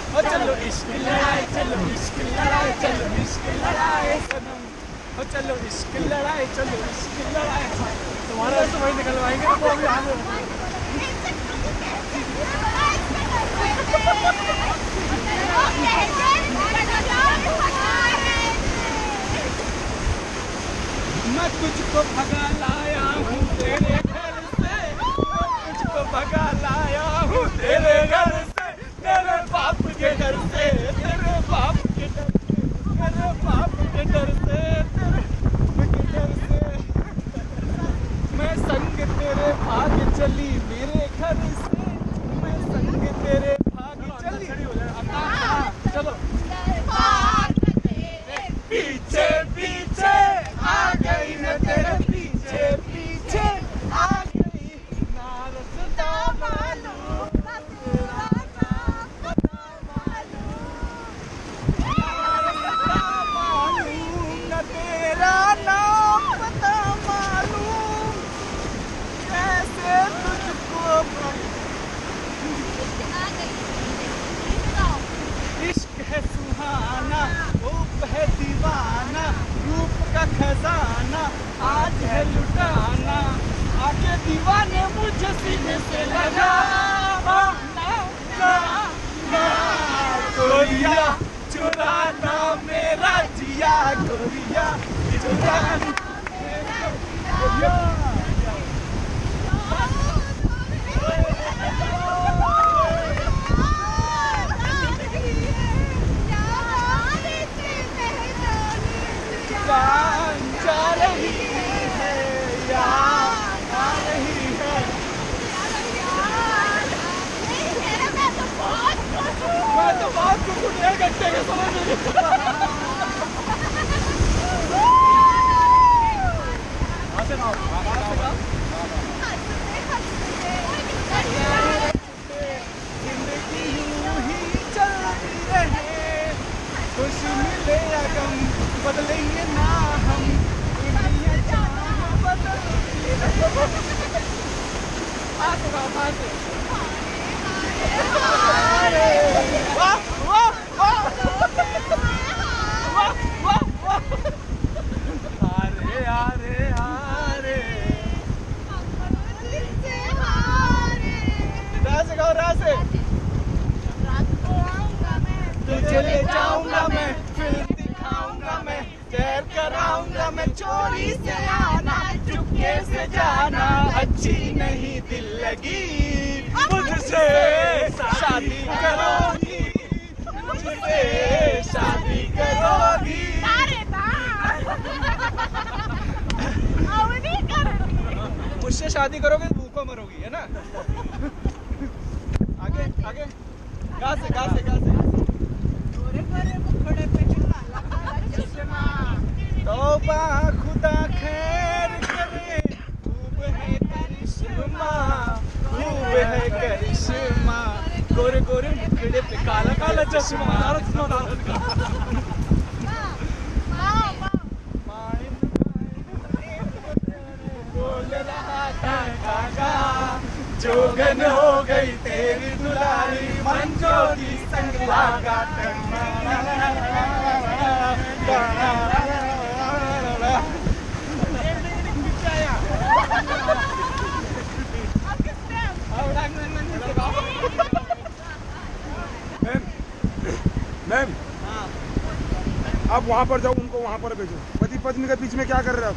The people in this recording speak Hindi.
ओ चलो इश्क लड़ाए, चलो इश्क लड़ाए, चलो इश्क लड़ाए सनम। ओ चलो इश्क लड़ाए, चलो इश्क लड़ाए। तुम्हारा तो वही निकलवाएंगे वो अभी आगे। मैं तुझको भगा लाया हूँ तेरे घर से, मैं तुझको भगा लाया हूँ तेरे घर से, तेरे बाप के घर से, तेरे बाप के डर से, तेरे बाप के डर से, तेरे बाप के डर से। मैं संग तेरे भाग चली मेरे घर से, मैं संग तेरे भाग चली। चलो पीछे पीछे आ गई न तेरे पीछे पीछे आ गई, ना रास्ता मालूम ना तेरा नाम पता मालूम, ना रास्ता मालूम न तेरा नाम पता मालूम, कैसे तुझको इश्क है सुहाना, रूप है दीवाना, रूप का खजाना आज है लुटाना, आके दीवाने मुझे सीने से लगा ना, ना, ना, गोरिया चुराना मेरा जिया, गोरिया चुराना मेरा जिया। जा रही है यार आ रही है, मैं तो बहुत कुछ 1 घंटे के समझ नहीं। जिंदगी यूं ही चलती रहे, खुश मिले या गम बदलेंगे ना हम, दुनिया जहाँ बदलती रहे। वाह वाह वाह वाह वाह वाह, हारे हारे हारे, रासे गाओ रासे। तुझे ले जाऊंगा मैं, फिर दिखाऊंगा मैं, तैर कराऊंगा मैं, चोरी से आना चुपके से जाना, अच्छी नहीं दिल लगी मुझसे शादी करोगी, मुझसे शादी करोगी। मुझसे शादी करोगे तो भूखों मरोगी, है ना। आगे आगे गा से गा से गा से। तौबा खुदा खैर करे, खूब है करिश्मा, खूब है करिश्मा, गोरे गोरे मुखड़े पे काला काला चश्मा। बोल रहा था काका, जोगन हो गई तेरी दुलारी, मंजोरी संग लागा मैम, आप वहाँ पर जाओ, उनको वहाँ पर भेजो। पति पत्नी के बीच में क्या कर रहे हो आप?